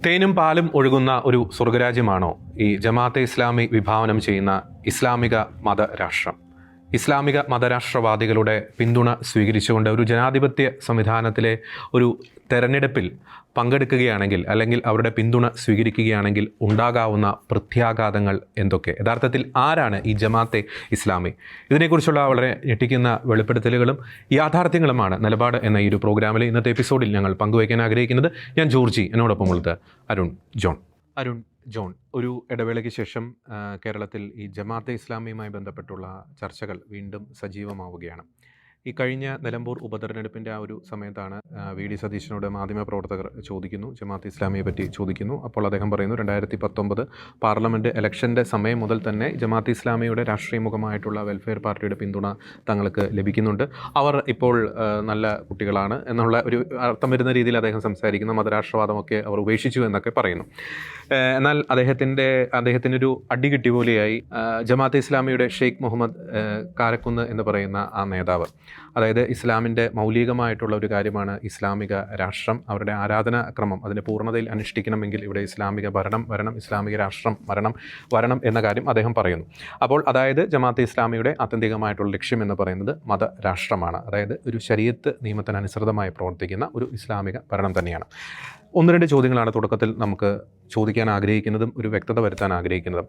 തേനും പാലും ഒഴുകുന്ന ഒരു സ്വർഗരാജ്യമാണോ ഈ ജമാഅത്തെ ഇസ്ലാമി വിഭാവനം ചെയ്യുന്ന ഇസ്ലാമിക മതരാഷ്ട്രം? ഇസ്ലാമിക മതരാഷ്ട്രവാദികളുടെ പിന്തുണ സ്വീകരിച്ചുകൊണ്ട് ഒരു ജനാധിപത്യ സംവിധാനത്തിലെ ഒരു തെരഞ്ഞെടുപ്പിൽ പങ്കെടുക്കുകയാണെങ്കിൽ, അല്ലെങ്കിൽ അവരുടെ പിന്തുണ സ്വീകരിക്കുകയാണെങ്കിൽ ഉണ്ടാകാവുന്ന പ്രത്യാഘാതങ്ങൾ എന്തൊക്കെ? യഥാർത്ഥത്തിൽ ആരാണ് ഈ ജമാഅത്തെ ഇസ്ലാമി? ഇതിനെക്കുറിച്ചുള്ള വളരെ ഞെട്ടിക്കുന്ന വെളിപ്പെടുത്തലുകളും യാഥാർത്ഥ്യങ്ങളുമാണ് നിലപാട് എന്ന ഈ ഒരു പ്രോഗ്രാമിലെ ഇന്നത്തെ എപ്പിസോഡിൽ ഞങ്ങൾ പങ്കുവയ്ക്കാൻ ആഗ്രഹിക്കുന്നത്. ഞാൻ ജോർജി, എന്നോടൊപ്പമുള്ളത് അരുൺ ജോൺ. ഒരു ഇടവേളയ്ക്ക് ശേഷം കേരളത്തിൽ ഈ ജമാഅത്തെ ഇസ്ലാമിയുമായി ബന്ധപ്പെട്ടുള്ള ചർച്ചകൾ വീണ്ടും സജീവമാവുകയാണ്. ഈ കഴിഞ്ഞ നിലമ്പൂർ ഉപതെരഞ്ഞെടുപ്പിൻ്റെ ആ ഒരു സമയത്താണ് വി.ഡി. സതീശനോട് മാധ്യമപ്രവർത്തകർ ചോദിക്കുന്നു, ജമാഅത്തെ ഇസ്ലാമിയെ പറ്റി ചോദിക്കുന്നു. അപ്പോൾ അദ്ദേഹം പറയുന്നു, 2019 പാർലമെൻറ്റ് ഇലക്ഷൻ്റെ സമയം മുതൽ തന്നെ ജമാഅത്തെ ഇസ്ലാമിയുടെ രാഷ്ട്രീയ മുഖമായിട്ടുള്ള വെൽഫെയർ പാർട്ടിയുടെ പിന്തുണ തങ്ങൾക്ക് ലഭിക്കുന്നുണ്ട്. അവർ ഇപ്പോൾ നല്ല കുട്ടികളാണ് എന്നുള്ള ഒരു അർത്ഥം വരുന്ന രീതിയിൽ അദ്ദേഹം സംസാരിക്കുന്ന മതരാഷ്ട്രവാദമൊക്കെ അവർ ഉപേക്ഷിച്ചു എന്നൊക്കെ പറയുന്നു. എന്നാൽ അദ്ദേഹത്തിനൊരു അടികിട്ടി പോലെയായി ജമാഅത്തെ ഇസ്ലാമിയുടെ ഷെയ്ഖ് മുഹമ്മദ് കാരക്കുന്ന് എന്ന് പറയുന്ന ആ നേതാവ്, അതായത് ഇസ്ലാമിൻ്റെ മൗലികമായിട്ടുള്ള ഒരു കാര്യമാണ് ഇസ്ലാമിക രാഷ്ട്രം, അവരുടെ ആരാധനാ ക്രമം അതിൻ്റെ പൂർണ്ണതയിൽ അനുഷ്ഠിക്കണമെങ്കിൽ ഇവിടെ ഇസ്ലാമിക ഭരണം വരണം, ഇസ്ലാമിക രാഷ്ട്രം വരണം എന്ന കാര്യം അദ്ദേഹം പറയുന്നു. അപ്പോൾ അതായത് ജമാഅത്തെ ഇസ്ലാമിയുടെ ആത്യന്തികമായിട്ടുള്ള ലക്ഷ്യം എന്ന് പറയുന്നത് മതരാഷ്ട്രമാണ്, അതായത് ഒരു ശരീഅത്ത് നിയമത്തിനനുസൃതമായി പ്രവർത്തിക്കുന്ന ഒരു ഇസ്ലാമിക ഭരണം തന്നെയാണ്. ഒന്ന് രണ്ട് ചോദ്യങ്ങളാണ് തുടക്കത്തിൽ നമുക്ക് ചോദിക്കാൻ ആഗ്രഹിക്കുന്നതും ഒരു വ്യക്തത വരുത്താൻ ആഗ്രഹിക്കുന്നതും.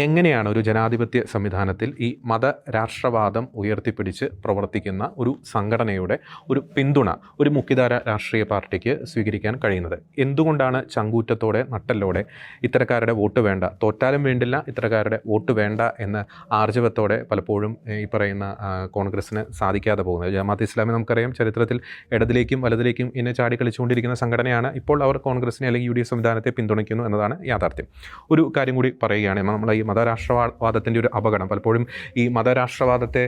എങ്ങനെയാണ് ഒരു ജനാധിപത്യ സംവിധാനത്തിൽ ഈ മതരാഷ്ട്രവാദം ഉയർത്തിപ്പിടിച്ച് പ്രവർത്തിക്കുന്ന ഒരു സംഘടനയുടെ ഒരു പിന്തുണ ഒരു മുഖ്യധാര രാഷ്ട്രീയ പാർട്ടിക്ക് സ്വീകരിക്കാൻ കഴിയുന്നത്? എന്തുകൊണ്ടാണ് ചങ്കൂറ്റത്തോടെ നട്ടലോടെ ഇത്തരക്കാരുടെ വോട്ട് വേണ്ട, തോറ്റാലും വേണ്ടില്ല ഇത്തരക്കാരുടെ വോട്ട് വേണ്ട എന്ന ആർജവത്തോടെ പലപ്പോഴും ഈ പറയുന്ന കോൺഗ്രസ്സിന് സാധിക്കാതെ പോകുന്നത്? ജമാഅത്തെ ഇസ്ലാമി നമുക്കറിയാം, ചരിത്രത്തിൽ ഇടതിലേക്കും വലതിലേക്കും ഇന്നെ ചാടിക്കളിച്ചുകൊണ്ടിരിക്കുന്ന സംഘടനയാണ്. ഇപ്പോൾ അവർ കോൺഗ്രസ്സിനെ അല്ലെങ്കിൽ UDF സംവിധാനത്തെ പിന്തുണയ്ക്കുന്നു എന്നതാണ് യാഥാർത്ഥ്യം. ഒരു കാര്യം കൂടി പറയുകയാണ്, നമ്മൾ ഈ മതരാഷ്ട്രവാദത്തിൻ്റെ ഒരു അപകടം പലപ്പോഴും ഈ മതരാഷ്ട്രവാദത്തെ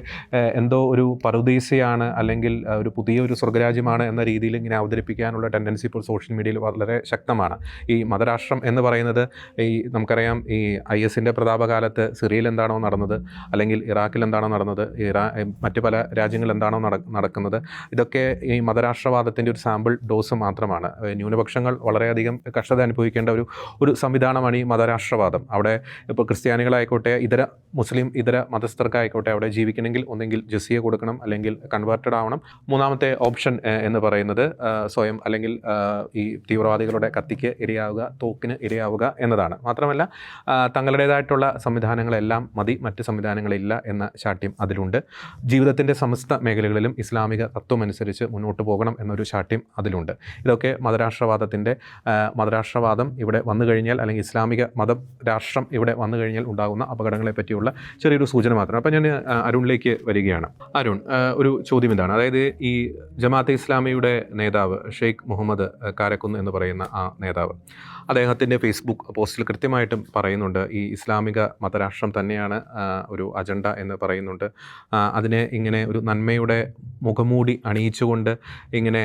എന്തോ ഒരു പറുദീസയാണ് അല്ലെങ്കിൽ ഒരു പുതിയൊരു സ്വർഗരാജ്യമാണ് എന്ന രീതിയിൽ ഇങ്ങനെ അവതരിപ്പിക്കാനുള്ള ടെൻഡൻസി ഇപ്പോൾ സോഷ്യൽ മീഡിയയിൽ വളരെ ശക്തമാണ്. ഈ മതരാഷ്ട്രം എന്ന് പറയുന്നത് നമുക്കറിയാം, ഈ IS-ൻ്റെ പ്രതാപകാലത്ത് സിറിയയിൽ എന്താണോ നടന്നത്, അല്ലെങ്കിൽ ഇറാഖിൽ എന്താണോ നടന്നത്, മറ്റു പല രാജ്യങ്ങളിൽ എന്താണോ നടക്കുന്നത്, ഇതൊക്കെ ഈ മതരാഷ്ട്രവാദത്തിൻ്റെ ഒരു സാമ്പിൾ ഡോസ് മാത്രമാണ്. ന്യൂനപക്ഷങ്ങൾ വളരെയധികം കഷ്ടത അനുഭവിക്കേണ്ട ഒരു സംവിധാനമാണ് ഈ മതരാഷ്ട്രവാദം. അവിടെ ഇപ്പോൾ ക്രിസ്ത്യാനികളായിക്കോട്ടെ, ഇതര മതസ്ഥർക്കായിക്കോട്ടെ, അവിടെ ജീവിക്കണമെങ്കിൽ ഒന്നെങ്കിൽ ജസിയ കൊടുക്കണം, അല്ലെങ്കിൽ കൺവേർട്ടഡ് ആവണം. മൂന്നാമത്തെ ഓപ്ഷൻ എന്ന് പറയുന്നത് സ്വയം അല്ലെങ്കിൽ ഈ തീവ്രവാദികളുടെ കത്തിക്ക് ഇരയാവുക, തോക്കിന് ഇരയാവുക എന്നതാണ്. മാത്രമല്ല തങ്ങളുടേതായിട്ടുള്ള സംവിധാനങ്ങളെല്ലാം മതി, മറ്റ് സംവിധാനങ്ങളില്ല എന്ന ശാഠ്യം അതിലുണ്ട്. ജീവിതത്തിൻ്റെ സമസ്ത മേഖലകളിലും ഇസ്ലാമിക തത്വമനുസരിച്ച് മുന്നോട്ട് പോകണം എന്നൊരു ശാഠ്യം അതിലുണ്ട്. ഇതൊക്കെ മതരാഷ്ട്രവാദം ഇവിടെ വന്നു കഴിഞ്ഞാൽ, അല്ലെങ്കിൽ ഇസ്ലാമിക രാഷ്ട്രം ഇവിടെ വന്നു കഴിഞ്ഞാൽ ഉണ്ടാകുന്ന അപകടങ്ങളെ പറ്റിയുള്ള ചെറിയൊരു സൂചന മാത്രം. അപ്പം ഞാൻ അരുണിലേക്ക് വരികയാണ്. അരുൺ, ഒരു ചോദ്യം ഇതാണ്, അതായത് ഈ ജമാഅത്തെ ഇസ്ലാമിയുടെ നേതാവ് ഷെയ്ഖ് മുഹമ്മദ് കാരക്കുന്ന് എന്ന് പറയുന്ന ആ നേതാവ്, അദ്ദേഹത്തിൻ്റെ ഫേസ്ബുക്ക് പോസ്റ്റിൽ കൃത്യമായിട്ടും പറയുന്നുണ്ട്, ഈ ഇസ്ലാമിക മതരാഷ്ട്രം തന്നെയാണ് ഒരു അജണ്ട എന്ന് പറയുന്നുണ്ട്. അതിനെ ഇങ്ങനെ ഒരു നന്മയുടെ മുഖമൂടി അണിയിച്ചുകൊണ്ട് ഇങ്ങനെ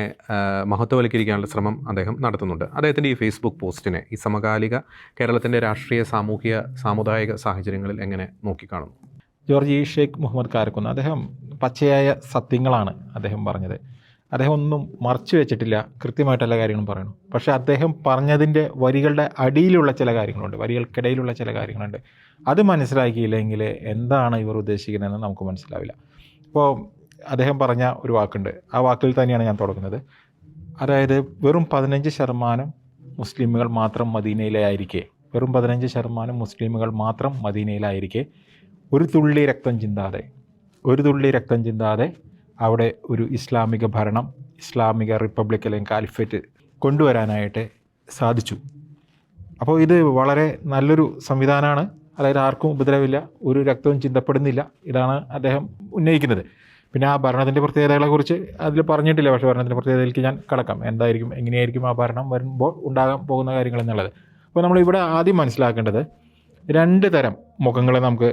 മഹത്വവൽക്കരിക്കാനുള്ള ശ്രമം അദ്ദേഹം നടത്തുന്നുണ്ട്. അദ്ദേഹത്തിൻ്റെ ഈ ഫേസ്ബുക്ക് പോസ്റ്റിനെ ഈ സമകാലിക കേരളത്തിൻ്റെ രാഷ്ട്രീയ സാമുദായിക സാഹചര്യങ്ങളിൽ എങ്ങനെ നോക്കിക്കാണുന്നു? ജോർജ്, ഷെയ്ഖ് മുഹമ്മദ് കാരക്കുന്ന് അദ്ദേഹം പച്ചയായ സത്യങ്ങളാണ് അദ്ദേഹം പറഞ്ഞത്. അദ്ദേഹം ഒന്നും മറച്ചു വെച്ചിട്ടില്ല, കൃത്യമായിട്ട് എല്ലാ കാര്യങ്ങളും പറയണം. പക്ഷേ അദ്ദേഹം പറഞ്ഞതിൻ്റെ വരികളുടെ അടിയിലുള്ള ചില കാര്യങ്ങളുണ്ട്, വരികൾക്കിടയിലുള്ള ചില കാര്യങ്ങളുണ്ട്. അത് മനസ്സിലാക്കിയില്ലെങ്കിൽ എന്താണ് ഇവർ ഉദ്ദേശിക്കുന്നതെന്ന് നമുക്ക് മനസ്സിലാവില്ല. ഇപ്പോൾ അദ്ദേഹം പറഞ്ഞ ഒരു വാക്കുണ്ട്, ആ വാക്കിൽ തന്നെയാണ് ഞാൻ തുടങ്ങുന്നത്. അതായത് വെറും 15% മുസ്ലിമുകൾ മാത്രം മദീനയിലായിരിക്കെ, വെറും 15% മുസ്ലിമുകൾ മാത്രം മദീനയിലായിരിക്കെ ഒരു തുള്ളി രക്തം ചിന്താതെ അവിടെ ഒരു ഇസ്ലാമിക ഭരണം, ഇസ്ലാമിക റിപ്പബ്ലിക് അല്ലെങ്കിൽ കാലിഫേറ്റ് കൊണ്ടുവരാനായിട്ട് സാധിച്ചു. അപ്പോൾ ഇത് വളരെ നല്ലൊരു സംവിധാനമാണ്. അതായത് ആർക്കും ഉപദ്രവമില്ല, ഒരു രക്തവും ചിന്തപ്പെടുന്നില്ല. ഇതാണ് അദ്ദേഹം ഉന്നയിക്കുന്നത്. പിന്നെ ആ ഭരണത്തിൻ്റെ പ്രത്യേകതകളെക്കുറിച്ച് അതിൽ പറഞ്ഞിട്ടില്ല. പക്ഷേ ഭരണത്തിൻ്റെ പ്രത്യേകതയിലേക്ക് ഞാൻ കടക്കാം. എന്തായിരിക്കും, എങ്ങനെയായിരിക്കും ആ ഭരണം വരുമ്പോൾ ഉണ്ടാകാൻ പോകുന്ന കാര്യങ്ങൾ എന്നുള്ളത്. അപ്പോൾ നമ്മളിവിടെ ആദ്യം മനസ്സിലാക്കേണ്ടത് 2 തരം മുഖങ്ങളെ നമുക്ക്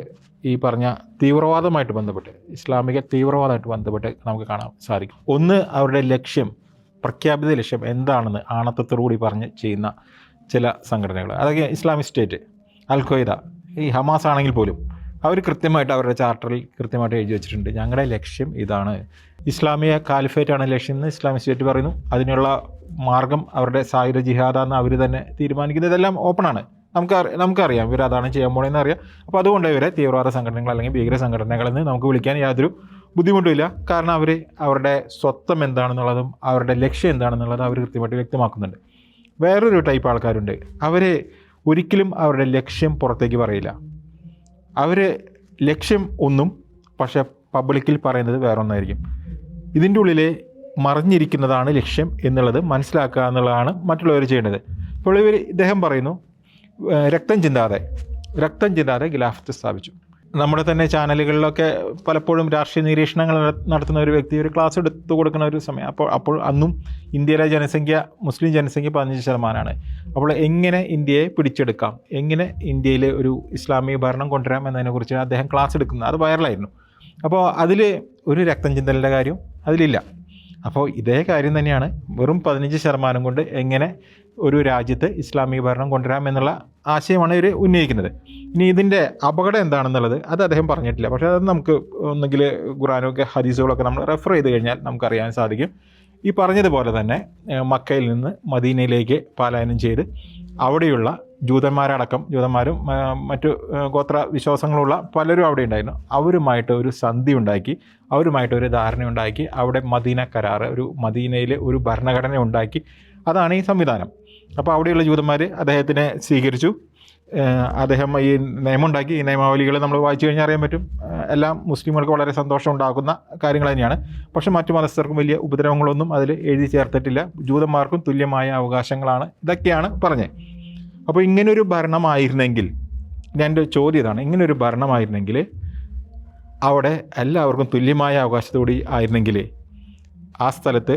ഈ പറഞ്ഞ തീവ്രവാദമായിട്ട് ബന്ധപ്പെട്ട്, ഇസ്ലാമിക തീവ്രവാദമായിട്ട് ബന്ധപ്പെട്ട് നമുക്ക് കാണാൻ സാധിക്കും. ഒന്ന്, അവരുടെ ലക്ഷ്യം, പ്രഖ്യാപിത ലക്ഷ്യം എന്താണെന്ന് ആണത്തത്തോടുകൂടി പറഞ്ഞ് ചെയ്യുന്ന ചില സംഘടനകൾ. അതൊക്കെ ഇസ്ലാമിക് സ്റ്റേറ്റ്, അൽ ഖ്വയ്ദ, ഈ ഹമാസ് ആണെങ്കിൽ പോലും അവർ കൃത്യമായിട്ട് അവരുടെ ചാർട്ടറിൽ കൃത്യമായിട്ട് എഴുതി വെച്ചിട്ടുണ്ട്, ഞങ്ങളുടെ ലക്ഷ്യം ഇതാണ്, ഇസ്ലാമിക കാലിഫേറ്റാണ് ലക്ഷ്യം എന്ന് ഇസ്ലാമിക് സ്റ്റേറ്റ് പറയുന്നു. അതിനുള്ള മാർഗം അവരുടെ സായുധ ജിഹാദാന്ന് അവർ തന്നെ തീരുമാനിക്കുന്നത്. ഇതെല്ലാം ഓപ്പണാണ്, നമുക്കറിയാം ഇവർ അതാണ് ചെയ്യാൻ പോകണമെന്ന് അറിയാം. അപ്പോൾ അതുകൊണ്ട് ഇവരെ തീവ്രവാദ സംഘടനകൾ അല്ലെങ്കിൽ ഭീകര സംഘടനകളെന്ന് നമുക്ക് വിളിക്കാൻ യാതൊരു ബുദ്ധിമുട്ടുമില്ല. കാരണം അവർ അവരുടെ സ്വത്വം എന്താണെന്നുള്ളതും അവരുടെ ലക്ഷ്യം എന്താണെന്നുള്ളതും അവർ കൃത്യമായിട്ട് വ്യക്തമാക്കുന്നുണ്ട്. വേറൊരു ടൈപ്പ് ആൾക്കാരുണ്ട്, അവർ ഒരിക്കലും അവരുടെ ലക്ഷ്യം പുറത്തേക്ക് പറയില്ല. അവർ ലക്ഷ്യം ഒന്നും പക്ഷേ പബ്ലിക്കിൽ പറയുന്നത് വേറൊന്നായിരിക്കും. ഇതിൻ്റെ ഉള്ളിൽ മറിഞ്ഞിരിക്കുന്നതാണ് ലക്ഷ്യം എന്നുള്ളത് മനസ്സിലാക്കുക എന്നുള്ളതാണ് മറ്റുള്ളവർ ചെയ്യേണ്ടത്. ഇപ്പോൾ ഇദ്ദേഹം പറയുന്നു രക്തം ചിന്താതെ ഖിലാഫത്ത് സ്ഥാപിച്ചു. നമ്മുടെ തന്നെ ചാനലുകളിലൊക്കെ പലപ്പോഴും രാഷ്ട്രീയ നിരീക്ഷണങ്ങൾ നടത്തുന്ന ഒരു വ്യക്തി ഒരു ക്ലാസ് എടുത്തു കൊടുക്കുന്ന ഒരു സമയം, അപ്പോൾ അന്നും ഇന്ത്യയിലെ ജനസംഖ്യ മുസ്ലിം ജനസംഖ്യ 15%. അപ്പോൾ എങ്ങനെ ഇന്ത്യയെ പിടിച്ചെടുക്കാം, എങ്ങനെ ഇന്ത്യയിൽ ഒരു ഇസ്ലാമിക ഭരണം കൊണ്ടുവരാം എന്നതിനെക്കുറിച്ച് അദ്ദേഹം ക്ലാസ് എടുക്കുന്നത്, അത് വൈറലായിരുന്നു. അപ്പോൾ അതിൽ ഒരു രക്തം ചിന്തലിൻ്റെ കാര്യം അതിലില്ല. അപ്പോൾ ഇതേ കാര്യം തന്നെയാണ് വെറും 15% കൊണ്ട് എങ്ങനെ ഒരു രാജ്യത്ത് ഇസ്ലാമിക ഭരണം കൊണ്ടുവരാം എന്നുള്ള ആശയമാണ് ഇവർ ഉന്നയിക്കുന്നത്. ഇനി ഇതിൻ്റെ അപകടം എന്താണെന്നുള്ളത് അത് അദ്ദേഹം പറഞ്ഞിട്ടില്ല. പക്ഷേ അത് നമുക്ക് ഒന്നുകിൽ ഖുറാനൊക്കെ ഹദീസുകളൊക്കെ നമ്മൾ റെഫർ ചെയ്ത് കഴിഞ്ഞാൽ നമുക്കറിയാൻ സാധിക്കും. ഈ പറഞ്ഞതുപോലെ തന്നെ മക്കയിൽ നിന്ന് മദീനയിലേക്ക് പലായനം ചെയ്ത് അവിടെയുള്ള ജൂതന്മാരും മറ്റു ഗോത്ര വിശ്വാസങ്ങളുള്ള പലരും അവിടെ ഉണ്ടായിരുന്നു. അവരുമായിട്ട് ഒരു സന്ധി ഉണ്ടാക്കി, അവരുമായിട്ട് ഒരു ധാരണ ഉണ്ടാക്കി, അവിടെ മദീന കരാറ്, ഒരു മദീനയിൽ ഒരു ഭരണഘടന ഉണ്ടാക്കി. അതാണ് ഈ സംവിധാനം. അപ്പോൾ അവിടെയുള്ള ജൂതന്മാർ അദ്ദേഹത്തിനെ സ്വീകരിച്ചു. അദ്ദേഹം ഈ നിയമം ഉണ്ടാക്കി. ഈ നിയമാവലികൾ നമ്മൾ വായിച്ചു കഴിഞ്ഞാൽ അറിയാൻ പറ്റും, എല്ലാം മുസ്ലിങ്ങൾക്ക് വളരെ സന്തോഷം ഉണ്ടാക്കുന്ന കാര്യങ്ങൾ തന്നെയാണ്. പക്ഷേ മറ്റു മതസ്ഥർക്കും വലിയ ഉപദ്രവങ്ങളൊന്നും അതിൽ എഴുതി ചേർത്തിട്ടില്ല. ജൂതന്മാർക്കും തുല്യമായ അവകാശങ്ങളാണ്, ഇതൊക്കെയാണ് പറഞ്ഞത്. അപ്പോൾ ഇങ്ങനൊരു ഭരണമായിരുന്നെങ്കിൽ, എൻ്റെ ചോദ്യം ഇതാണ്, ഇങ്ങനൊരു ഭരണമായിരുന്നെങ്കിൽ അവിടെ എല്ലാവർക്കും തുല്യമായ അവകാശത്തോടെ ആയിരുന്നെങ്കിൽ ആ സ്ഥലത്ത്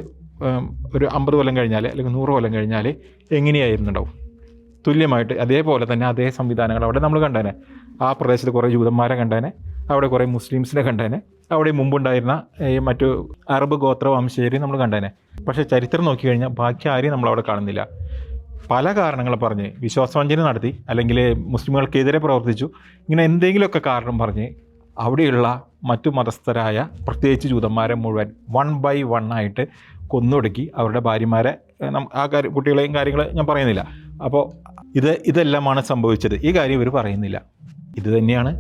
ഒരു 50 കൊല്ലം കഴിഞ്ഞാൽ അല്ലെങ്കിൽ 100 കൊല്ലം കഴിഞ്ഞാൽ എങ്ങനെയായിരുന്നുണ്ടാവും? തുല്യമായിട്ട് അതേപോലെ തന്നെ അതേ സംവിധാനങ്ങൾ അവിടെ നമ്മൾ കണ്ടേനെ. ആ പ്രദേശത്ത് കുറേ ജൂതന്മാരെ കണ്ടേനെ, അവിടെ കുറേ മുസ്ലിംസിനെ കണ്ടേനെ, അവിടെ മുമ്പുണ്ടായിരുന്ന മറ്റു അറബ് ഗോത്ര വംശജരെ നമ്മൾ കണ്ടേനെ. പക്ഷേ ചരിത്രം നോക്കിക്കഴിഞ്ഞാൽ ബാക്കി ആരെയും നമ്മളവിടെ കാണുന്നില്ല. പല കാരണങ്ങൾ പറഞ്ഞ് വിശ്വാസവഞ്ചന നടത്തി, അല്ലെങ്കിൽ മുസ്ലിമുകൾക്കെതിരെ പ്രവർത്തിച്ചു, ഇങ്ങനെ എന്തെങ്കിലുമൊക്കെ കാരണം പറഞ്ഞ് അവിടെയുള്ള മറ്റു മതസ്ഥരായ പ്രത്യേകിച്ച് ജൂതന്മാരെ മുഴുവൻ 1 by 1 ആയിട്ട് കൊന്നൊടുക്കി. അവരുടെ ഭാര്യമാരെ, കുട്ടികളെയും കാര്യങ്ങൾ ഞാൻ പറയുന്നില്ല. അപ്പോൾ ഇതെല്ലാമാണ് സംഭവിച്ചത്. ഈ കാര്യം ഇവർ പറയുന്നില്ല. ഇത് തന്നെയാണ്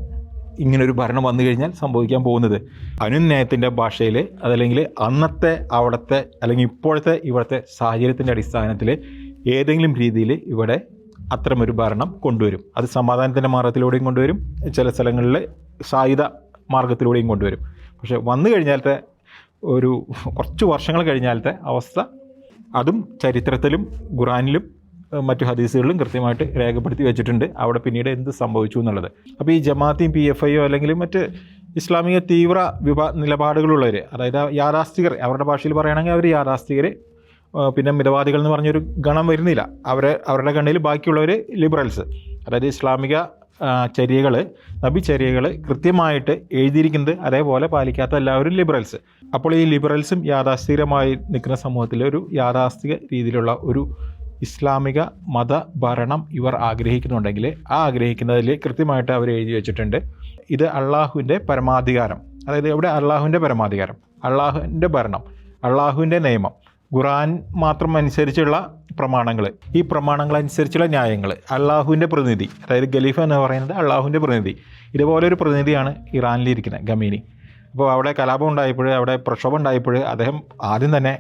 ഇങ്ങനൊരു ഭരണം വന്നു കഴിഞ്ഞാൽ സംഭവിക്കാൻ പോകുന്നത്. അനുന്യായത്തിൻ്റെ ഭാഷയിൽ അതല്ലെങ്കിൽ അന്നത്തെ അവിടുത്തെ അല്ലെങ്കിൽ ഇവിടുത്തെ സാഹചര്യത്തിൻ്റെ അടിസ്ഥാനത്തിൽ ഏതെങ്കിലും രീതിയിൽ ഇവിടെ അത്തരമൊരു ഭരണം കൊണ്ടുവരും. അത് സമാധാനത്തിൻ്റെ മാർഗത്തിലൂടെയും കൊണ്ടുവരും, ചില സ്ഥലങ്ങളിൽ സായുധ മാർഗത്തിലൂടെയും കൊണ്ടുവരും. പക്ഷേ വന്നു കഴിഞ്ഞാലത്തെ ഒരു കുറച്ച് വർഷങ്ങൾ കഴിഞ്ഞാലത്തെ അവസ്ഥ അതും ചരിത്രത്തിലും ഖുറാനിലും മറ്റു ഹദീസുകളിലും കൃത്യമായിട്ട് രേഖപ്പെടുത്തി വെച്ചിട്ടുണ്ട്. അവിടെ പിന്നീട് എന്ത് സംഭവിച്ചു എന്നുള്ളത്. അപ്പോൾ ഈ ജമാഅത്തും PFIയോ അല്ലെങ്കിൽ മറ്റ് ഇസ്ലാമിക തീവ്ര നിലപാടുകളുള്ളവർ, അതായത് യാഥാസ്ഥികർ, അവരുടെ ഭാഷയിൽ പറയുകയാണെങ്കിൽ അവർ യാഥാസ്ഥികർ, പിന്നെ മിതവാദികൾ എന്ന് പറഞ്ഞൊരു ഗണം വരുന്നില്ല. അവരുടെ കണ്ണിൽ ബാക്കിയുള്ളവർ ലിബറൽസ്, അതായത് ഇസ്ലാമിക നബിചര്യകൾ കൃത്യമായിട്ട് എഴുതിയിരിക്കുന്നത് അതേപോലെ പാലിക്കാത്ത എല്ലാവരും ലിബറൽസ്. അപ്പോൾ ഈ ലിബറൽസും യാഥാസ്ഥികമായി നിൽക്കുന്ന സമൂഹത്തിൽ ഒരു യാഥാസ്ഥിക രീതിയിലുള്ള ഒരു ഇസ്ലാമിക മതഭരണം ഇവർ ആഗ്രഹിക്കുന്നുണ്ടെങ്കിൽ ആ ആഗ്രഹിക്കുന്നതിൽ കൃത്യമായിട്ട് അവർ എഴുതി വെച്ചിട്ടുണ്ട്, ഇത് അള്ളാഹുവിൻ്റെ പരമാധികാരം, അതായത് ഇവിടെ അള്ളാഹുവിൻ്റെ പരമാധികാരം, അള്ളാഹുവിൻ്റെ ഭരണം, അള്ളാഹുവിൻ്റെ നിയമം, ഖുറാൻ മാത്രം അനുസരിച്ചുള്ള പ്രമാണങ്ങൾ, ഈ പ്രമാണങ്ങൾ അനുസരിച്ചുള്ള ന്യായങ്ങൾ, അള്ളാഹുവിൻ്റെ പ്രതിനിധി, അതായത് ഖലീഫ എന്ന് പറയുന്നത് അള്ളാഹുവിൻ്റെ പ്രതിനിധി. ഇതുപോലൊരു പ്രതിനിധിയാണ് ഇറാനിലിരിക്കുന്നത് ഖമീനി. അപ്പോൾ അവിടെ കലാപം ഉണ്ടായപ്പോൾ, അവിടെ പ്രക്ഷോഭം ഉണ്ടായപ്പോൾ അദ്ദേഹം ആദ്യം തന്നെ,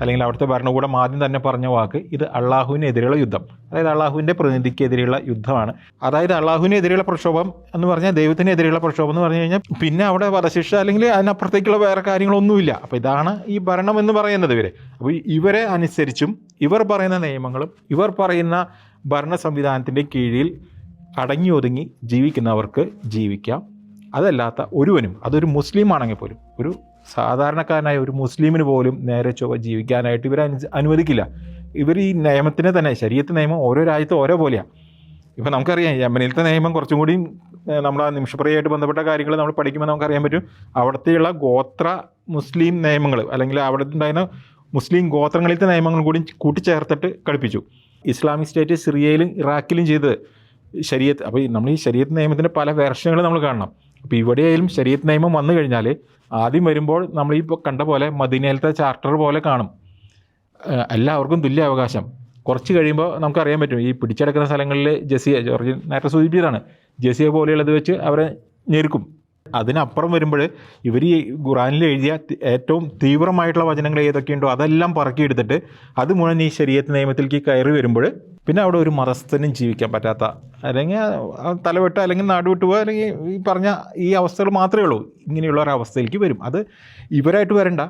അല്ലെങ്കിൽ അവിടുത്തെ ഭരണകൂടം ആദ്യം തന്നെ പറഞ്ഞ വാക്ക് ഇത് അള്ളാഹുവിനെതിരെയുള്ള യുദ്ധം, അതായത് അള്ളാഹുവിൻ്റെ പ്രതിനിധിക്കെതിരെയുള്ള യുദ്ധമാണ്. അതായത് അള്ളാഹുവിനെതിരെയുള്ള പ്രക്ഷോഭം എന്ന് പറഞ്ഞാൽ ദൈവത്തിനെതിരെയുള്ള പ്രക്ഷോഭം എന്ന് പറഞ്ഞു കഴിഞ്ഞാൽ പിന്നെ അവിടെ വധശിക്ഷ അല്ലെങ്കിൽ അതിനപ്പുറത്തേക്കുള്ള വേറെ കാര്യങ്ങളൊന്നുമില്ല. അപ്പോൾ ഇതാണ് ഈ ഭരണം എന്ന് പറയുന്നത് ഇവരെ. അപ്പോൾ ഇവരെ അനുസരിച്ചും ഇവർ പറയുന്ന നിയമങ്ങളും ഇവർ പറയുന്ന ഭരണ സംവിധാനത്തിൻ്റെ കീഴിൽ അടങ്ങി ഒതുങ്ങി ജീവിക്കുന്നവർക്ക് ജീവിക്കാം. അതല്ലാത്ത ഒരുവനും, അതൊരു മുസ്ലിം ആണെങ്കിൽ പോലും, ഒരു സാധാരണക്കാരനായ ഒരു മുസ്ലിമിന് പോലും നേരെ ചൊവ്വ ജീവിക്കാനായിട്ട് ഇവർ അനുവദിക്കില്ല. ഇവർ ഈ നിയമത്തിനെ തന്നെ, ശരീഅത്ത് നിയമം ഓരോ രാജ്യത്തും ഓരോ പോലെയാണ്. ഇപ്പോൾ നമുക്കറിയാം യമനിലത്തെ നിയമം കുറച്ചും കൂടി നമ്മൾ ആ നിമിഷപ്രിയമായിട്ട് ബന്ധപ്പെട്ട കാര്യങ്ങൾ നമ്മൾ പഠിക്കുമ്പോൾ നമുക്കറിയാൻ പറ്റും. അവിടുത്തെയുള്ള ഗോത്ര മുസ്ലിം നിയമങ്ങൾ അല്ലെങ്കിൽ അവിടെ ഉണ്ടായിരുന്ന മുസ്ലിം ഗോത്രങ്ങളിലത്തെ നിയമങ്ങൾ കൂടി കൂട്ടിച്ചേർത്തിട്ട് ഘടിപ്പിച്ചു. ഇസ്ലാമിക് സ്റ്റേറ്റ് സിറിയയിലും ഇറാഖിലും ചെയ്തത് ശരീഅത്ത്. അപ്പോൾ നമ്മൾ ഈ ശരീഅത്ത് നിയമത്തിൻ്റെ പല വെർഷനുകൾ നമ്മൾ കാണണം. അപ്പോൾ ഇവിടെയായാലും ശരീഅത്ത് നിയമം വന്നു കഴിഞ്ഞാൽ ആദ്യം വരുമ്പോൾ നമ്മളിപ്പോൾ കണ്ട പോലെ മദീനയിലത്തെ ചാർട്ടർ പോലെ കാണും, എല്ലാവർക്കും തുല്യ അവകാശം. കുറച്ച് കഴിയുമ്പോൾ നമുക്കറിയാൻ പറ്റും ഈ പിടിച്ചെടുക്കുന്ന സ്ഥലങ്ങളിൽ ജസിയ, ജോർജ് നേരത്തെ സൂചിപ്പിച്ചതാണ്, ജസിയ പോലെയുള്ളത് വെച്ച് അവരെ ഞെരുക്കും. അതിനപ്പുറം വരുമ്പോൾ ഇവർ ഈ ഖുറാനിൽ എഴുതിയ ഏറ്റവും തീവ്രമായിട്ടുള്ള വചനങ്ങൾ ഏതൊക്കെയുണ്ടോ അതെല്ലാം പറക്കിയെടുത്തിട്ട് അത് മുഴുവൻ ഈ ശരീഅത്ത് നിയമത്തിലേക്ക് കയറി വരുമ്പോൾ പിന്നെ അവിടെ ഒരു മതസ്ഥനും ജീവിക്കാൻ പറ്റാത്ത, അല്ലെങ്കിൽ തലവെട്ട് അല്ലെങ്കിൽ നാടുവിട്ട് പോകുക, അല്ലെങ്കിൽ ഈ പറഞ്ഞ ഈ അവസ്ഥകൾ മാത്രമേ ഉള്ളൂ. ഇങ്ങനെയുള്ള ഒരു അവസ്ഥയിലേക്ക് വരും. അത് ഇവരായിട്ട് വരണ്ട,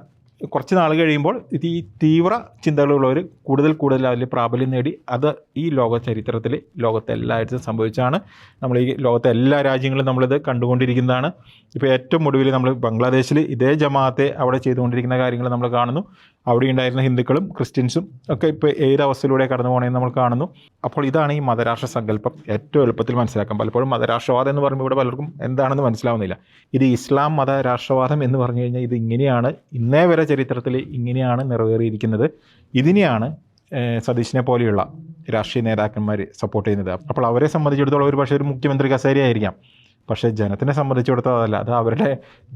കുറച്ച് നാൾ കഴിയുമ്പോൾ ഇത് ഈ തീവ്ര ചിന്തകളുള്ളവർ കൂടുതൽ അതിൽ പ്രാബല്യം നേടി അത് ഈ ലോക ചരിത്രത്തിൽ ലോകത്തെ എല്ലായിടത്തും സംഭവിച്ചാണ്. നമ്മൾ ഈ ലോകത്തെ എല്ലാ രാജ്യങ്ങളും നമ്മളിത് കണ്ടുകൊണ്ടിരിക്കുന്നതാണ്. ഇപ്പോൾ ഏറ്റവും ഒടുവിൽ നമ്മൾ ബംഗ്ലാദേശിൽ ഇതേ ജമാഅത്തെ അവിടെ ചെയ്തുകൊണ്ടിരിക്കുന്ന കാര്യങ്ങൾ നമ്മൾ കാണുന്നു. അവിടെ ഉണ്ടായിരുന്ന ഹിന്ദുക്കളും ക്രിസ്ത്യൻസും ഒക്കെ ഇപ്പോൾ ഏത് അവസ്ഥയിലൂടെ കടന്നു പോകണമെന്ന് നമ്മൾ കാണുന്നു. അപ്പോൾ ഇതാണ് ഈ മതരാഷ്ട്ര സങ്കല്പം ഏറ്റവും എളുപ്പത്തിൽ മനസ്സിലാക്കാം. പലപ്പോഴും മതരാഷ്ട്രവാദം എന്ന് പറയുമ്പോൾ ഇവിടെ പലർക്കും എന്താണെന്ന് മനസ്സിലാവുന്നില്ല. ഇത് ഇസ്ലാം മത രാഷ്ട്രവാദം എന്ന് പറഞ്ഞു കഴിഞ്ഞാൽ ഇത് ഇങ്ങനെയാണ്, ഇന്നേ വരെ ചരിത്രത്തിൽ ഇങ്ങനെയാണ് നിറവേറിയിരിക്കുന്നത്. ഇതിനെയാണ് സതീശിനെ പോലെയുള്ള രാഷ്ട്രീയ നേതാക്കന്മാർ സപ്പോർട്ട് ചെയ്യുന്നത്. അപ്പോൾ അവരെ സംബന്ധിച്ചിടത്തോളം ഒരു പക്ഷേ ഒരു മുഖ്യമന്ത്രി കസേരയായിരിക്കാം, പക്ഷേ ജനത്തിനെ സംബന്ധിച്ചിടത്തോളം അതല്ല. അത് അവരുടെ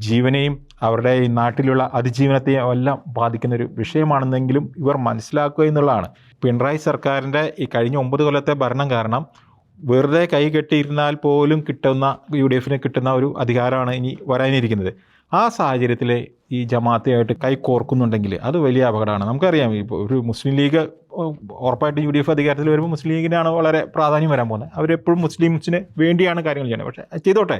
ജീവനെയും അവരുടെ ഈ നാട്ടിലുള്ള അതിജീവനത്തെയും എല്ലാം ബാധിക്കുന്നൊരു വിഷയമാണെന്നെങ്കിലും ഇവർ മനസ്സിലാക്കുക എന്നുള്ളതാണ്. പിണറായി സർക്കാരിൻ്റെ ഈ കഴിഞ്ഞ 9 കൊല്ലത്തെ ഭരണം കാരണം വെറുതെ കൈ കെട്ടിയിരുന്നാൽ പോലും കിട്ടുന്ന UDF കിട്ടുന്ന ഒരു അധികാരമാണ് ഇനി വരാനിരിക്കുന്നത്. ആ സാഹചര്യത്തിൽ ഈ ജമാഅത്തുമായിട്ട് കൈ കോർക്കുന്നുണ്ടെങ്കിൽ അത് വലിയ അപകടമാണ്. നമുക്കറിയാം ഇപ്പോൾ ഒരു മുസ്ലിം ലീഗ് ഉറപ്പായിട്ട് UDF അധികാരത്തിൽ വരുമ്പോൾ മുസ്ലിം ലീഗിനാണ് വളരെ പ്രാധാന്യം വരാൻ പോകുന്നത്. അവരെപ്പോഴും മുസ്ലിംസിന് വേണ്ടിയാണ് കാര്യങ്ങൾ ചെയ്യുന്നത്. പക്ഷേ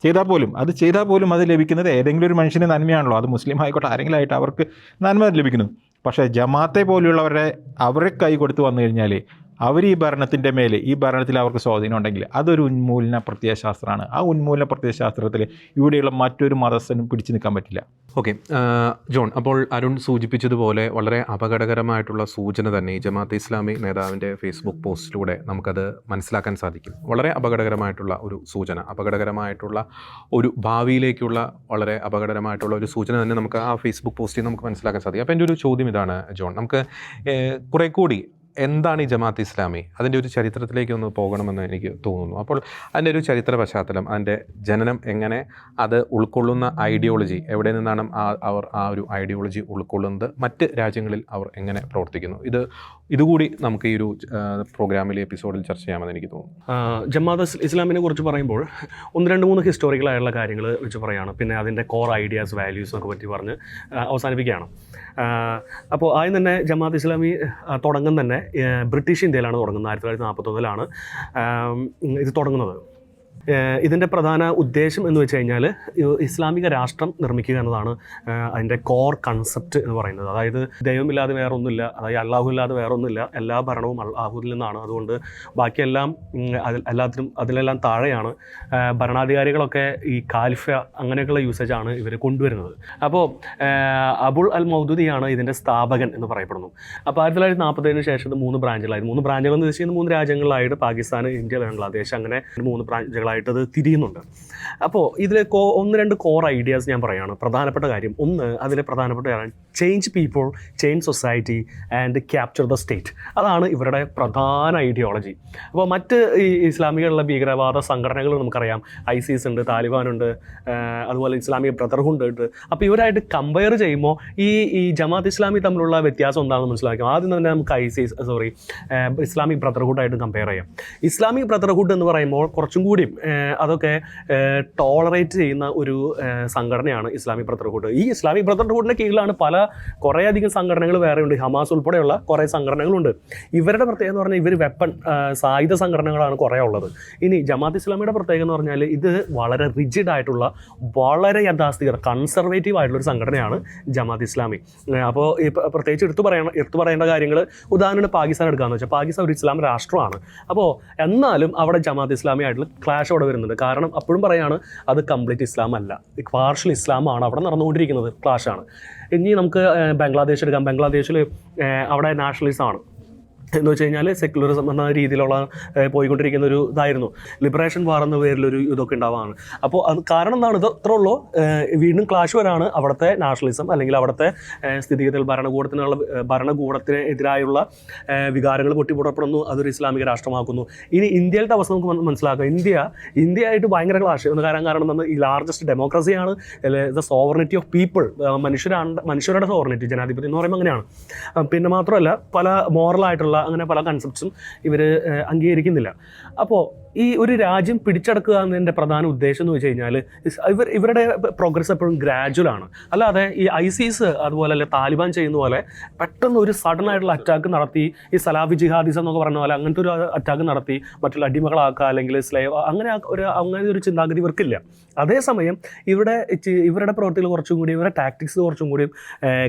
ചെയ്താൽ പോലും അത് ലഭിക്കുന്നത് ഏതെങ്കിലും ഒരു മനുഷ്യന് നന്മയാണല്ലോ. അത് മുസ്ലിം ആയിക്കോട്ടെ ആരെങ്കിലും ആയിട്ട് അവർക്ക് നന്മ ലഭിക്കുന്നു. പക്ഷേ ജമാഅത്തെ അവരെ കൈ കൊടുത്ത് വന്നു കഴിഞ്ഞാൽ അവർ ഈ ഭരണത്തിൻ്റെ മേലെ ഈ ഭരണത്തിൽ അവർക്ക് സ്വാധീനം ഉണ്ടെങ്കിൽ അതൊരു ഉന്മൂലന പ്രത്യയശാസ്ത്രമാണ്. ആ ഉന്മൂലന പ്രത്യയശാസ്ത്രത്തിൽ ഇവിടെയുള്ള മറ്റൊരു മതസ്ഥനും പിടിച്ചു നിൽക്കാൻ പറ്റില്ല. ഓക്കെ ജോൺ, അപ്പോൾ അരുൺ സൂചിപ്പിച്ചതുപോലെ വളരെ അപകടകരമായിട്ടുള്ള സൂചന തന്നെ ഈ ജമാഅത്തെ ഇസ്ലാമി നേതാവിൻ്റെ ഫേസ്ബുക്ക് പോസ്റ്റിലൂടെ നമുക്കത് മനസ്സിലാക്കാൻ സാധിക്കും. വളരെ അപകടകരമായിട്ടുള്ള ഒരു സൂചന, അപകടകരമായിട്ടുള്ള ഒരു ഭാവിയിലേക്കുള്ള വളരെ അപകടകരമായിട്ടുള്ള ഒരു സൂചന തന്നെ നമുക്ക് ആ ഫേസ്ബുക്ക് പോസ്റ്റിൽ നമുക്ക് മനസ്സിലാക്കാൻ സാധിക്കും. അപ്പോൾ എൻ്റെ ഒരു ചോദ്യം ഇതാണ് ജോൺ, നമുക്ക് കുറേ കൂടി എന്താണ് ഈ ജമാഅത്ത് ഇസ്ലാമി, അതിൻ്റെ ഒരു ചരിത്രത്തിലേക്ക് ഒന്ന് പോകണമെന്ന് എനിക്ക് തോന്നുന്നു. അപ്പോൾ അതിൻ്റെ ഒരു ചരിത്ര പശ്ചാത്തലം, അതിൻ്റെ ജനനം എങ്ങനെ, അത് ഉൾക്കൊള്ളുന്ന ഐഡിയോളജി, എവിടെ നിന്നാണ് അവർ ആ ഒരു ഐഡിയോളജി ഉൾക്കൊള്ളുന്നത്, മറ്റ് രാജ്യങ്ങളിൽ അവർ എങ്ങനെ പ്രവർത്തിക്കുന്നു, ഇതുകൂടി നമുക്ക് ഈ ഒരു പ്രോഗ്രാമിലെ എപ്പിസോഡിൽ ചർച്ച ചെയ്യാമെന്ന് എനിക്ക് തോന്നുന്നു. ജമാഅത്ത് ഇസ്ലാമിനെ കുറിച്ച് പറയുമ്പോൾ 1-2-3 ഹിസ്റ്റോറിക്കലായുള്ള കാര്യങ്ങൾ വെച്ച് പറയുകയാണ്. പിന്നെ അതിൻ്റെ കോർ ഐഡിയാസ്, വാല്യൂസ് ഒക്കെ പറ്റി പറഞ്ഞ് അവസാനിപ്പിക്കുകയാണ്. അപ്പോൾ ആദ്യം തന്നെ ജമാഅത്ത് ഇസ്ലാമി തുടങ്ങുന്നത് തന്നെ ബ്രിട്ടീഷ് ഇന്ത്യയിലാണ് തുടങ്ങുന്നത്. 1941 ഇത് തുടങ്ങുന്നത്. ഇതിൻ്റെ പ്രധാന ഉദ്ദേശം എന്ന് വെച്ച് കഴിഞ്ഞാൽ ഇസ്ലാമിക രാഷ്ട്രം നിർമ്മിക്കുക എന്നതാണ് അതിൻ്റെ കോർ കൺസെപ്റ്റ് എന്ന് പറയുന്നത്. അതായത് ദൈവമില്ലാതെ വേറൊന്നുമില്ല, അതായത് അള്ളാഹു ഇല്ലാതെ വേറൊന്നുമില്ല, എല്ലാ ഭരണവും അള്ളാഹുവിൽ നിന്നാണ്. അതുകൊണ്ട് ബാക്കിയെല്ലാം അതിലെല്ലാം താഴെയാണ്. ഭരണാധികാരികളൊക്കെ ഈ ഖാലിഫ അങ്ങനെയൊക്കെയുള്ള യൂസേജാണ് ഇവർ കൊണ്ടുവരുന്നത്. അപ്പോൾ അബുൾ അൽ മൗദൂദിയാണ് ഇതിൻ്റെ സ്ഥാപകൻ എന്ന് പറയപ്പെടുന്നു. അപ്പോൾ 1947 ശേഷം ഇത് 3 ബ്രാഞ്ചുകളായിരുന്നു. 3 ബ്രാഞ്ചുകൾ എന്ന് വെച്ച് കഴിഞ്ഞാൽ 3 രാജ്യങ്ങളായിട്ട് പാകിസ്ഥാൻ, ഇന്ത്യ, ബംഗ്ലാദേശ്, അങ്ങനെ 3 ബ്രാഞ്ചുകളായിട്ട് അത് തിരിയുന്നുണ്ട്. അപ്പോൾ ഇതിൽ 1-2 കോർ ഐഡിയാസ് ഞാൻ പറയുകയാണ്. പ്രധാനപ്പെട്ട കാര്യം അതിലെ പ്രധാനപ്പെട്ട കാര്യം change people, change society and capture the state. അതാണ് ഇവരുടെ പ്രധാന ഐഡിയോളജി. അപ്പോൾ മറ്റ് ഈ ഇസ്ലാമികളുള്ള ഭീകരവാദ സംഘടനകൾ നമുക്കറിയാം, ISIS ഉണ്ട്, താലിബാനുണ്ട്, അതുപോലെ ഇസ്ലാമിക് ബ്രദർഹുഡ് ഉണ്ട്. അപ്പോൾ ഇവരായിട്ട് കമ്പയർ ചെയ്യുമ്പോൾ ഈ ജമാഅത്ത് ഇസ്ലാമി തമ്മിലുള്ള വ്യത്യാസം എന്താണെന്ന് മനസ്സിലാക്കാം. ആദ്യം തന്നെ നമുക്ക് ഇസ്ലാമിക് ബ്രദർഹുഡായിട്ട് കമ്പയർ ചെയ്യാം. ഇസ്ലാമിക് ബ്രദർഹുഡ് എന്ന് പറയുമ്പോൾ കുറച്ചും കൂടി അതൊക്കെ ടോളറേറ്റ് ചെയ്യുന്ന ഒരു സംഘടനയാണ് ഇസ്ലാമിക് ബ്രദർഹുഡ്. ഈ ഇസ്ലാമിക് ബ്രദർഹുഡിൻ്റെ കീഴിലാണ് കുറേയധികം സംഘടനകൾ വേറെയുണ്ട്. ഹമാസ് ഉൾപ്പെടെയുള്ള കുറേ സംഘടനകളുണ്ട്. ഇവരുടെ പ്രത്യേകത എന്ന് പറഞ്ഞാൽ ഇവർ സായുധ സംഘടനകളാണ് കുറേ ഉള്ളത്. ഇനി ജമാഅത്ത് ഇസ്ലാമിയുടെ പ്രത്യേകത എന്ന് പറഞ്ഞാൽ ഇത് വളരെ റിജിഡ് ആയിട്ടുള്ള, വളരെ യാഥാസ്ഥികർ, കൺസർവേറ്റീവ് ആയിട്ടുള്ളൊരു സംഘടനയാണ് ജമാഅത്ത് ഇസ്ലാമി. അപ്പോൾ പ്രത്യേകിച്ച് എടുത്തു പറയേണ്ട കാര്യങ്ങൾ, ഉദാഹരണത്തിന് പാകിസ്ഥാൻ എടുക്കാമെന്ന് വെച്ചാൽ പാകിസ്ഥാൻ ഒരു ഇസ്ലാം രാഷ്ട്രമാണ്. അപ്പോൾ എന്നാലും അവിടെ ജമാഅത്ത് ഇസ്ലാമി ആയിട്ടുള്ള ക്ലാഷ് അവിടെ വരുന്നുണ്ട്. കാരണം അപ്പോഴും പറയാണ് അത് കംപ്ലീറ്റ് ഇസ്ലാം അല്ല, പാർഷ്യൽ ഇസ്ലാമാണ് അവിടെ നടന്നുകൊണ്ടിരിക്കുന്നത്, ക്ലാഷാണ്. ഇനി നമുക്ക് ബംഗ്ലാദേശ് എടുക്കാം. ബംഗ്ലാദേശിൽ അവിടെ നാഷണലിസമാണ്. എന്ന് വെച്ച് കഴിഞ്ഞാൽ സെക്യുലറിസം എന്ന രീതിയിലുള്ള പോയിക്കൊണ്ടിരിക്കുന്ന ഒരു ഇതായിരുന്നു. ലിബറേഷൻ വാർ എന്ന പേരിലൊരു ഇതൊക്കെ ഉണ്ടാവാണ്. അപ്പോൾ അത് കാരണം എന്താണ്, ഇത് അത്ര ഉള്ളൂ. വീണ്ടും ക്ലാഷ് വരാണ് അവിടുത്തെ നാഷണലിസം അല്ലെങ്കിൽ അവിടുത്തെ സ്ഥിതിഗതികൾ, ഭരണകൂടത്തിന് എതിരായുള്ള വികാരങ്ങൾ പൊട്ടിപ്പുറപ്പെടുന്നു, അതൊരു ഇസ്ലാമിക രാഷ്ട്രമാക്കുന്നു. ഇനി ഇന്ത്യയിലത്തെ അവസ്ഥ നമുക്ക് മനസ്സിലാക്കാം. ഇന്ത്യ ആയിട്ട് ഭയങ്കര ക്ലാഷ് എന്ന് കാരണം എന്താണ്, ഈ ലാർജസ്റ്റ് ഡെമോക്രസിയാണ്, ദ സോവറിനിറ്റി ഓഫ് പീപ്പിൾ, മനുഷ്യരുടെ സോവറിനിറ്റി, ജനാധിപത്യം എന്ന് പറയുമ്പോൾ അങ്ങനെയാണ്. പിന്നെ മാത്രമല്ല പല മോറലായിട്ടുള്ള അങ്ങനെ പല കൺസെപ്റ്റ്സും ഇവർ അംഗീകരിക്കുന്നില്ല. അപ്പോൾ ഈ ഒരു രാജ്യം പിടിച്ചടക്കുക എന്നതിൻ്റെ പ്രധാന ഉദ്ദേശം എന്ന് വെച്ച് കഴിഞ്ഞാൽ ഇവരുടെ പ്രോഗ്രസ് എപ്പോഴും ഗ്രാജുവലാണ്. അല്ലാതെ ഈ ഐസിസ് അതുപോലെ അല്ലെ താലിബാൻ ചെയ്യുന്ന പോലെ പെട്ടെന്ന് ഒരു സഡൻ ആയിട്ടുള്ള അറ്റാക്ക് നടത്തി, ഈ സലാഫി ജിഹാദിസം എന്നൊക്കെ പറഞ്ഞ പോലെ അങ്ങനത്തെ ഒരു അറ്റാക്ക് നടത്തി മറ്റുള്ള അടിമകളാക്കുക അല്ലെങ്കിൽ സ്ലേവ് അങ്ങനെ ഒരു ചിന്താഗതി ഇവർക്കില്ല. അതേസമയം ഇവരുടെ പ്രവൃത്തികൾ കുറച്ചും കൂടി, ഇവരുടെ ടാക്ടിക്സ് കുറച്ചും കൂടി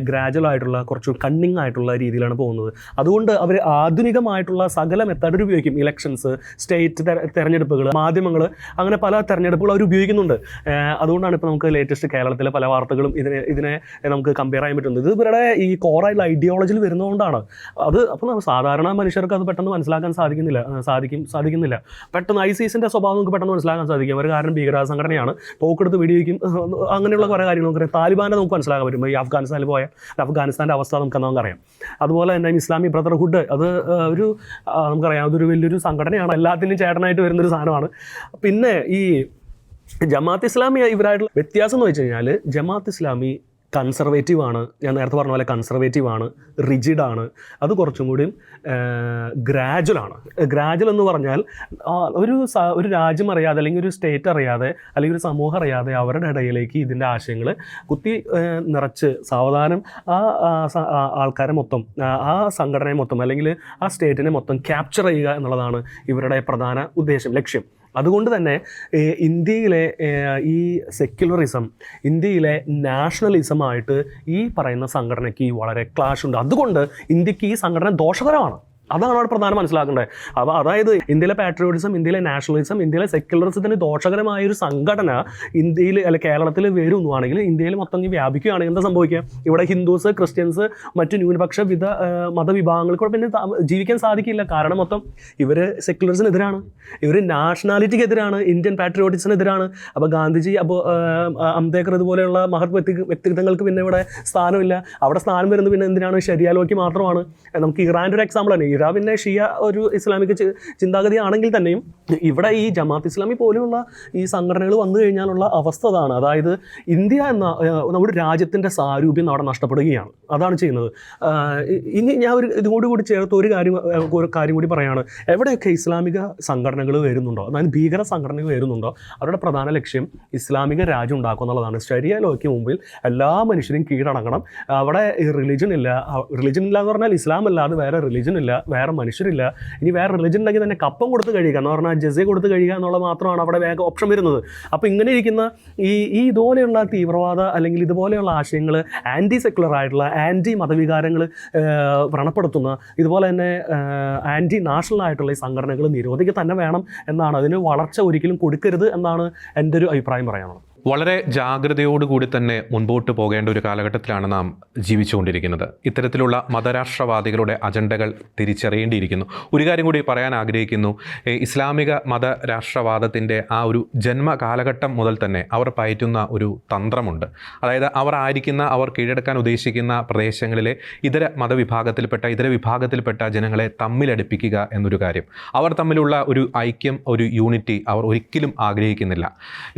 ഗ്രാജുവൽ ആയിട്ടുള്ള, കുറച്ചും കണ്ണിങ് ആയിട്ടുള്ള രീതിയിലാണ് പോകുന്നത്. അതുകൊണ്ട് അവർ ആധുനികമായിട്ടുള്ള സകല മെത്തേഡ് ഉപയോഗിക്കും. ഇലക്ഷൻസ്, സ്റ്റേറ്റ് തെരഞ്ഞെടുപ്പുകൾ, മാധ്യമങ്ങൾ, അങ്ങനെ പല തെരഞ്ഞെടുപ്പുകൾ അവർ ഉപയോഗിക്കുന്നുണ്ട്. അതുകൊണ്ടാണ് ഇപ്പോൾ നമുക്ക് ലേറ്റസ്റ്റ് കേരളത്തിലെ പല വാർത്തകളും ഇതിനെ നമുക്ക് കമ്പയർ ചെയ്യാൻ പറ്റുന്നത്. ഇത് ഇവരുടെ ഈ കോറായിട്ടുള്ള ഐഡിയോളജിയിൽ വരുന്നതുകൊണ്ടാണ് അത്. അപ്പോൾ സാധാരണ മനുഷ്യർക്ക് അത് പെട്ടെന്ന് മനസ്സിലാക്കാൻ സാധിക്കുന്നില്ല. പെട്ടെന്ന് ഐസിസിൻ്റെ സ്വഭാവം നമുക്ക് പെട്ടെന്ന് മനസ്സിലാക്കാൻ സാധിക്കും. അവർ കാരണം ഭീകരവാദ സംഘടനയാണ്, തോക്കെടുത്ത് വെടിവെക്കും, അങ്ങനെയുള്ള കുറേ കാര്യങ്ങൾ നമുക്കറിയാം. താലിബാനെ നമുക്ക് മനസ്സിലാക്കാൻ പറ്റും. ഈ അഫ്ഗാനിസ്ഥാനിൽ പോയ അഫ്ഗാനിസ്ഥാൻ്റെ അവസ്ഥ നമുക്കറിയാം. അതുപോലെ തന്നെ ഇസ്ലാമിക് ബ്രദർഹുഡ്, അത് നമുക്കറിയാം, അതൊരു വലിയൊരു സംഘടനയാണ്, എല്ലാത്തിനും ചേട്ടനായിട്ട് വരുന്നൊരു സാധനമാണ്. പിന്നെ ഈ ജമാഅത്ത് ഇസ്ലാമി ഇവരായിട്ടുള്ള വ്യത്യാസം എന്ന് വെച്ച് കഴിഞ്ഞാൽ, ജമാഅത്ത് ഇസ്ലാമി കൺസർവേറ്റീവാണ്, ഞാൻ നേരത്തെ പറഞ്ഞ പോലെ കൺസർവേറ്റീവാണ്, റിജിഡാണ്. അത് കുറച്ചും കൂടിയും ഗ്രാജുവലാണ്. ഗ്രാജുവൽ എന്ന് പറഞ്ഞാൽ ഒരു രാജ്യം അറിയാതെ അല്ലെങ്കിൽ ഒരു സ്റ്റേറ്റ് അറിയാതെ അല്ലെങ്കിൽ ഒരു സമൂഹം അറിയാതെ അവരുടെ ഇടയിലേക്ക് ഇതിൻ്റെ ആശയങ്ങൾ കുത്തി നിറച്ച് സാവധാനം ആ ആൾക്കാരെ മൊത്തം, ആ സംഘടനയെ മൊത്തം അല്ലെങ്കിൽ ആ സ്റ്റേറ്റിനെ മൊത്തം ക്യാപ്ചർ ചെയ്യുക എന്നുള്ളതാണ് ഇവരുടെ പ്രധാന ലക്ഷ്യം. അതുകൊണ്ട് തന്നെ ഇന്ത്യയിലെ ഈ സെക്യുലറിസം, ഇന്ത്യയിലെ നാഷണലിസമായിട്ട് ഈ പറയുന്ന സംഘടനയ്ക്ക് വളരെ ക്ലാഷ് ഉണ്ട്. അതുകൊണ്ട് ഇന്ത്യക്ക് ഈ സംഘടന ദോഷകരമാണ്. അതാണ് അവിടെ പ്രധാനം മനസ്സിലാക്കേണ്ടത്. അപ്പോൾ അതായത് ഇന്ത്യയിലെ പാട്രിയോട്ടിസം, ഇന്ത്യയിലെ നാഷണലിസം, ഇന്ത്യയിലെ സെക്യുലറിസത്തിന് ദോഷകരമായൊരു സംഘടന ഇന്ത്യയിൽ അല്ലെ കേരളത്തിൽ വരുവാണെങ്കിൽ, ഇന്ത്യയിൽ മൊത്തം വ്യാപിക്കുകയാണെങ്കിൽ എന്താ സംഭവിക്കുക? ഇവിടെ ഹിന്ദുസ്, ക്രിസ്ത്യൻസ്, മറ്റു ന്യൂനപക്ഷ മതവിഭാഗങ്ങൾക്ക് പിന്നെ ജീവിക്കാൻ സാധിക്കില്ല. കാരണം മൊത്തം ഇവർ സെക്യുലറിസത്തിനെതിരാണ്, ഇവർ നാഷണാലിറ്റിക്കെതിരാണ്, ഇന്ത്യൻ പാട്രിയോട്ടിക്സിനെതിരാണ്. അപ്പോൾ ഗാന്ധിജി, അപ്പോൾ അംബേദ്കർ ഇതുപോലെയുള്ള മഹത് വ്യക്തിത്വങ്ങൾക്ക് പിന്നെ ഇവിടെ സ്ഥാനമില്ല. അവിടെ സ്ഥാനം വരുന്നത് പിന്നെ എന്തിനാണ്? ശരിയാലോയ്ക്ക് മാത്രമാണ്. നമുക്ക് ഇറാൻ്റെ ഒരു എക്സാമ്പിൾ തന്നെ. ഇറാൻ പിന്നെ ഷിയ ഒരു ഇസ്ലാമിക ചിന്താഗതി ആണെങ്കിൽ തന്നെയും ഇവിടെ ഈ ജമാഅത്ത് ഇസ്ലാമി പോലെയുള്ള ഈ സംഘടനകൾ വന്നു കഴിഞ്ഞാലുള്ള അവസ്ഥ അതാണ്. അതായത് ഇന്ത്യ എന്ന നമ്മുടെ രാജ്യത്തിൻ്റെ സാരൂപ്യം അവിടെ നഷ്ടപ്പെടുകയാണ്. അതാണ് ചെയ്യുന്നത്. ഇനി ഞാൻ ഇതോടുകൂടി ചേർത്ത് ഒരു കാര്യം കൂടി പറയുകയാണ്. എവിടെയൊക്കെ ഇസ്ലാമിക സംഘടനകൾ വരുന്നുണ്ടോ, അതായത് ഭീകര സംഘടനകൾ വരുന്നുണ്ടോ, അവരുടെ പ്രധാന ലക്ഷ്യം ഇസ്ലാമിക രാജ്യം ഉണ്ടാക്കുക എന്നുള്ളതാണ്. ശരിയ ലോയ്ക്ക് മുമ്പിൽ എല്ലാ മനുഷ്യരും കീഴടങ്ങണം. അവിടെ റിലിജൻ ഇല്ല എന്ന് പറഞ്ഞാൽ ഇസ്ലാം അല്ലാതെ വേറെ റിലിജൻ ഇല്ല, വേറെ മനുഷ്യരില്ല. ഇനി വേറെ റിലിജൻ ഉണ്ടെങ്കിൽ തന്നെ കപ്പം കൊടുത്ത് കഴിയുക എന്ന് പറഞ്ഞാൽ ജസ കൊടുത്ത് കഴിയുക എന്നുള്ളത് മാത്രമാണ് അവിടെ വേഗം ഓപ്ഷൻ വരുന്നത്. അപ്പോൾ ഇങ്ങനെ ഇരിക്കുന്ന ഈ ഇതുപോലെയുള്ള തീവ്രവാദ അല്ലെങ്കിൽ ഇതുപോലെയുള്ള ആശയങ്ങൾ, ആൻറ്റി സെക്കുലർ ആയിട്ടുള്ള, ആൻറ്റി മതവികാരങ്ങൾ വ്രണപ്പെടുത്തുന്ന, ഇതുപോലെ തന്നെ ആൻറ്റി നാഷണൽ ആയിട്ടുള്ള ഈ സംഘടനകൾ നിരോധിക്കുക തന്നെ വേണം എന്നാണ്. അതിന് വളർച്ച ഒരിക്കലും കൊടുക്കരുത് എന്നാണ് എൻ്റെ ഒരു അഭിപ്രായം പറയാനുള്ളത്. വളരെ ജാഗ്രതയോടുകൂടി തന്നെ മുൻപോട്ട് പോകേണ്ട ഒരു കാലഘട്ടത്തിലാണ് നാം ജീവിച്ചുകൊണ്ടിരിക്കുന്നത്. ഇത്തരത്തിലുള്ള മതരാഷ്ട്രവാദികളുടെ അജണ്ടകൾ തിരിച്ചറിയേണ്ടിയിരിക്കുന്നു. ഒരു കാര്യം കൂടി പറയാൻ ആഗ്രഹിക്കുന്നു. ഇസ്ലാമിക മതരാഷ്ട്രവാദത്തിൻ്റെ ആ ഒരു ജന്മ കാലഘട്ടം മുതൽ തന്നെ അവർ പയറ്റുന്ന ഒരു തന്ത്രമുണ്ട്. അതായത് അവർ കീഴടക്കാൻ ഉദ്ദേശിക്കുന്ന പ്രദേശങ്ങളിലെ ഇതര വിഭാഗത്തിൽപ്പെട്ട ജനങ്ങളെ തമ്മിലടുപ്പിക്കുക എന്നൊരു കാര്യം. അവർ തമ്മിലുള്ള ഒരു ഐക്യം, ഒരു യൂണിറ്റി അവർ ഒരിക്കലും ആഗ്രഹിക്കുന്നില്ല.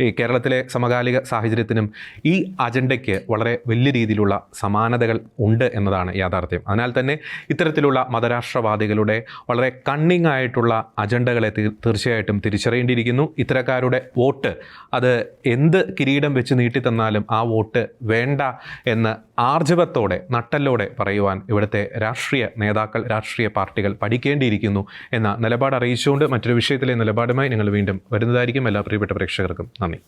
ഈ കേരളത്തിലെ സമകാലിക സാഹചര്യത്തിനും ഈ അജണ്ടയ്ക്ക് വളരെ വലിയ രീതിയിലുള്ള സമാനതകൾ ഉണ്ട് എന്നതാണ് യാഥാർത്ഥ്യം. അതിനാൽ തന്നെ ഇത്തരത്തിലുള്ള മതരാഷ്ട്രവാദികളുടെ വളരെ കണ്ണിങ് ആയിട്ടുള്ള അജണ്ടകളെ തീർച്ചയായിട്ടും തിരിച്ചറിയേണ്ടിയിരിക്കുന്നു. ഇത്തരക്കാരുടെ വോട്ട് അത് എന്ത് കിരീടം വെച്ച് നീട്ടിത്തന്നാലും ആ വോട്ട് വേണ്ട എന്ന് ആർജവത്തോടെ, നട്ടല്ലോടെ പറയുവാൻ ഇവിടുത്തെ രാഷ്ട്രീയ നേതാക്കൾ, രാഷ്ട്രീയ പാർട്ടികൾ പഠിക്കേണ്ടിയിരിക്കുന്നു എന്ന നിലപാട് അറിയിച്ചുകൊണ്ട് മറ്റൊരു വിഷയത്തിലെ നിലപാടുമായി ഞങ്ങൾ വീണ്ടും വരുന്നതായിരിക്കും. എല്ലാ പ്രിയപ്പെട്ട പ്രേക്ഷകർക്കും നന്ദി.